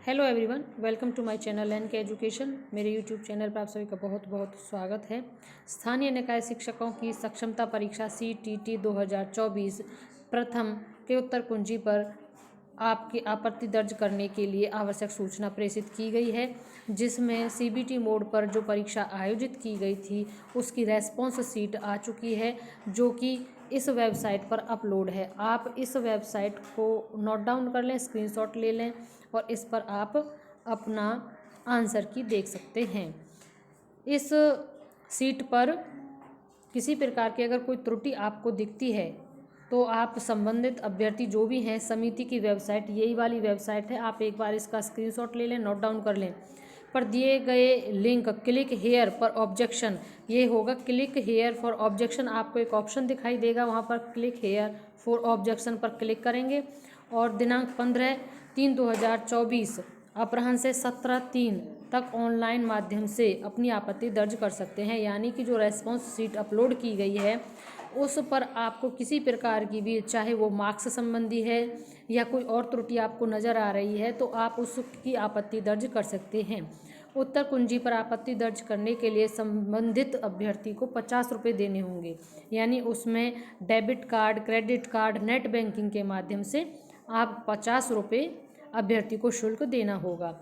Hello everyone, welcome to my channel N K education. मेरे YouTube channel पर आप सभी का बहुत बहुत स्वागत है। स्थानीय निकाय शिक्षकों की सक्षमता परीक्षा CTT 2024 प्रथम के उत्तर कुंजी पर आपकी आपत्ति दर्ज करने के लिए आवश्यक सूचना प्रेषित की गई है, जिसमें CBT मोड पर जो परीक्षा आयोजित की गई थी उसकी रेस्पॉन्स शीट आ चुकी है, जो कि इस वेबसाइट पर अपलोड है। आप इस वेबसाइट को नोट डाउन कर लें, स्क्रीनशॉट ले लें और इस पर आप अपना आंसर की देख सकते हैं। इस सीट पर किसी प्रकार की अगर कोई त्रुटि आपको दिखती है तो आप संबंधित अभ्यर्थी जो भी हैं, समिति की वेबसाइट, यही वाली वेबसाइट है, आप एक बार इसका स्क्रीनशॉट ले लें, नोट डाउन कर लें। पर दिए गए लिंक क्लिक हेयर पर ऑब्जेक्शन, ये होगा क्लिक हेयर फॉर ऑब्जेक्शन। आपको एक ऑप्शन दिखाई देगा, वहाँ पर क्लिक हेयर फॉर ऑब्जेक्शन पर क्लिक करेंगे और दिनांक 15/3/2024 अपराह्न से 17:03 तक ऑनलाइन माध्यम से अपनी आपत्ति दर्ज कर सकते हैं। यानी कि जो रेस्पॉन्स शीट अपलोड की गई है उस पर आपको किसी प्रकार की भी, चाहे वो मार्क्स संबंधी है या कोई और त्रुटि आपको नज़र आ रही है, तो आप उसकी आपत्ति दर्ज कर सकते हैं। उत्तर कुंजी पर आपत्ति दर्ज करने के लिए संबंधित अभ्यर्थी को 50 रुपये देने होंगे। यानी उसमें debit card, credit card, net banking के माध्यम से आप 50 रुपये अभ्यर्थी को शुल्क देना होगा।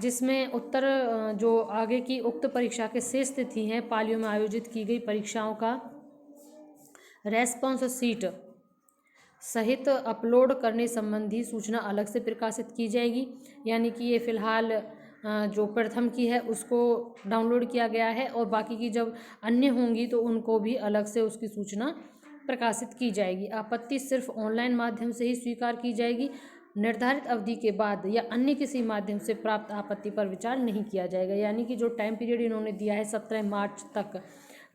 जिसमें उत्तर जो आगे की उक्त परीक्षा के शेष तिथि हैं, पालियों में आयोजित की गई परीक्षाओं का रेस्पॉन्स शीट सहित अपलोड करने संबंधी सूचना अलग से प्रकाशित की जाएगी। यानी कि ये फ़िलहाल जो प्रथम की है उसको डाउनलोड किया गया है और बाकी की जब अन्य होंगी तो उनको भी अलग से उसकी सूचना प्रकाशित की जाएगी। आपत्ति सिर्फ ऑनलाइन माध्यम से ही स्वीकार की जाएगी। निर्धारित अवधि के बाद या अन्य किसी माध्यम से प्राप्त आपत्ति पर विचार नहीं किया जाएगा। यानी कि जो टाइम पीरियड इन्होंने दिया है 17 मार्च तक,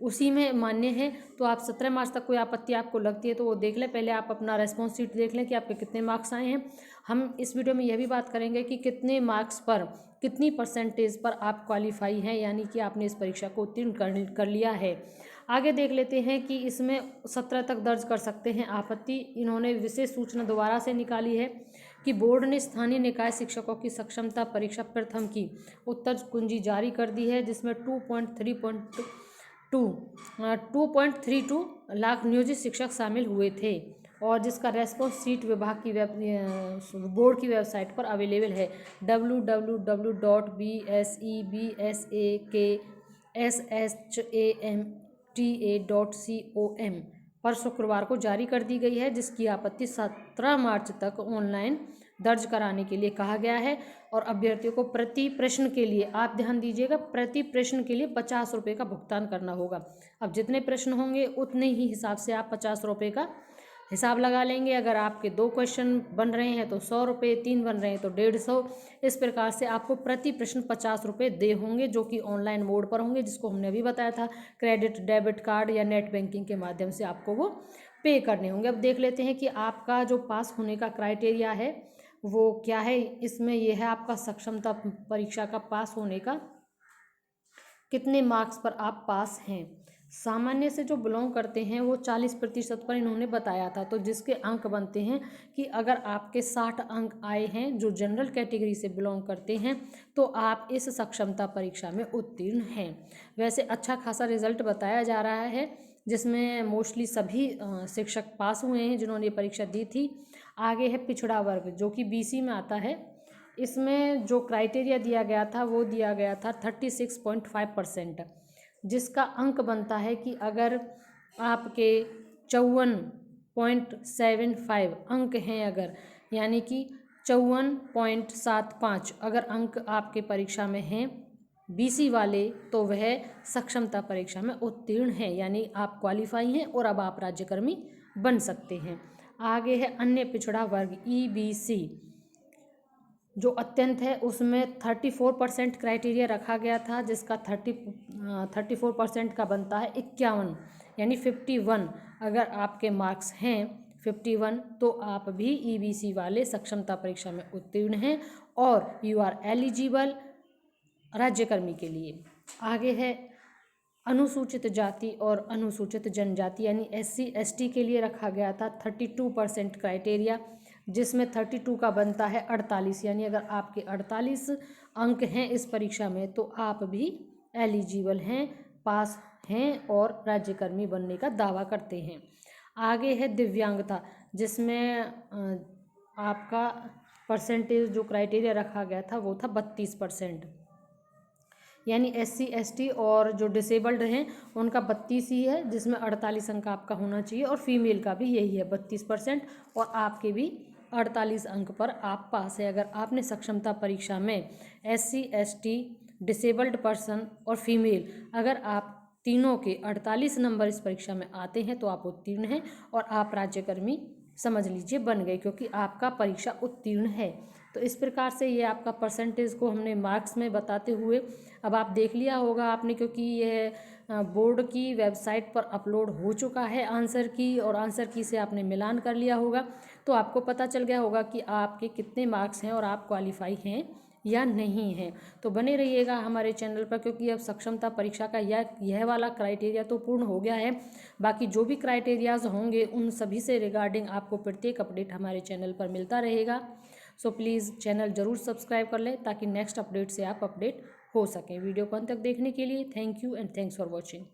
उसी में मान्य है। तो आप 17 मार्च तक कोई आपत्ति आपको लगती है तो वो देख लें। पहले आप अपना रेस्पॉन्स शीट देख लें कि आपके कितने मार्क्स आए हैं। हम इस वीडियो में यह भी बात करेंगे कि कितने मार्क्स पर, कितनी परसेंटेज पर आप क्वालिफाई हैं, यानी कि आपने इस परीक्षा को उत्तीर्ण कर लिया है। आगे देख लेते हैं कि इसमें 17 तक दर्ज कर सकते हैं आपत्ति। इन्होंने विशेष सूचना दोबारा से निकाली है कि बोर्ड ने स्थानीय निकाय शिक्षकों की सक्षमता परीक्षा प्रथम की उत्तर कुंजी जारी कर दी है, जिसमें 2.32 लाख नियोजित शिक्षक शामिल हुए थे और जिसका रेस्पॉन्स शीट विभाग की बोर्ड की वेबसाइट पर अवेलेबल है www.bsebshamta.com पर शुक्रवार को जारी कर दी गई है, जिसकी आपत्ति 17 मार्च तक ऑनलाइन दर्ज कराने के लिए कहा गया है। और अभ्यर्थियों को प्रति प्रश्न के लिए, आप ध्यान दीजिएगा, प्रति प्रश्न के लिए 50 रुपये का भुगतान करना होगा। अब जितने प्रश्न होंगे उतने ही हिसाब से आप 50 रुपये का हिसाब लगा लेंगे। अगर आपके 2 क्वेश्चन बन रहे हैं तो 100 रुपये, 3 बन रहे हैं तो 150। इस प्रकार से आपको प्रति प्रश्न 50 रुपये दे होंगे, जो कि ऑनलाइन मोड पर होंगे, जिसको हमने अभी बताया था। क्रेडिट, डेबिट कार्ड या नेट बैंकिंग के माध्यम से आपको वो पे करने होंगे। अब देख लेते हैं कि आपका जो पास होने का क्राइटेरिया है वो क्या है। इसमें यह है आपका सक्षमता परीक्षा का पास होने का, कितने मार्क्स पर आप पास हैं। सामान्य से जो बिलोंग करते हैं वो 40% पर इन्होंने बताया था। तो जिसके अंक बनते हैं कि अगर आपके 60 अंक आए हैं जो जनरल कैटेगरी से बिलोंग करते हैं तो आप इस सक्षमता परीक्षा में उत्तीर्ण हैं। वैसे अच्छा खासा रिजल्ट बताया जा रहा है, जिसमें मोस्टली सभी शिक्षक पास हुए हैं जिन्होंने ये परीक्षा दी थी। आगे है पिछड़ा वर्ग, जो कि BC में आता है। इसमें जो क्राइटेरिया दिया गया था वो दिया गया था 36.5%, जिसका अंक बनता है कि अगर आपके 54.75 अंक हैं, अगर यानी कि 54.75 अगर अंक आपके परीक्षा में हैं BC वाले, तो वह सक्षमता परीक्षा में उत्तीर्ण है, यानी आप क्वालिफाई हैं और अब आप राज्यकर्मी बन सकते हैं। आगे है अन्य पिछड़ा वर्ग EBC, जो अत्यंत है, उसमें 34% क्राइटेरिया रखा गया था, जिसका 34% का बनता है 51, यानी 51। अगर आपके मार्क्स हैं 51 तो आप भी EBC वाले सक्षमता परीक्षा में उत्तीर्ण हैं और यू आर एलिजिबल राज्यकर्मी के लिए। आगे है अनुसूचित जाति और अनुसूचित जनजाति, यानी SC ST के लिए रखा गया था 32% क्राइटेरिया, जिसमें 32 का बनता है 48, यानी अगर आपके 48 अंक हैं इस परीक्षा में तो आप भी एलिजिबल हैं, पास हैं और राज्यकर्मी बनने का दावा करते हैं। आगे है दिव्यांगता, जिसमें आपका परसेंटेज जो क्राइटेरिया रखा गया था वो था 32%, यानी SC ST और जो डिसेबल्ड हैं उनका 32 ही है, जिसमें 48 अंक आपका होना चाहिए, और फीमेल का भी यही है 32%, और आपके भी 48 अंक पर आप पास है। अगर आपने सक्षमता परीक्षा में SC ST, डिसेबल्ड पर्सन और फीमेल, अगर आप तीनों के 48 नंबर इस परीक्षा में आते हैं तो आप उत्तीर्ण हैं और आप राज्यकर्मी समझ लीजिए बन गए, क्योंकि आपका परीक्षा उत्तीर्ण है। तो इस प्रकार से ये आपका परसेंटेज को हमने मार्क्स में बताते हुए अब आप देख लिया होगा आपने, क्योंकि यह बोर्ड की वेबसाइट पर अपलोड हो चुका है आंसर की, और आंसर की से आपने मिलान कर लिया होगा, तो आपको पता चल गया होगा कि आपके कितने मार्क्स हैं और आप क्वालिफाई हैं या नहीं है। तो बने रहिएगा हमारे चैनल पर, क्योंकि अब सक्षमता परीक्षा का यह वाला क्राइटेरिया तो पूर्ण हो गया है। बाकी जो भी क्राइटेरियाज होंगे उन सभी से रिगार्डिंग आपको प्रत्येक अपडेट हमारे चैनल पर मिलता रहेगा। सो प्लीज़ चैनल ज़रूर सब्सक्राइब कर लें ताकि नेक्स्ट अपडेट से आप अपडेट हो सकें। वीडियो को अंत तक देखने के लिए thank you and thanks for watching.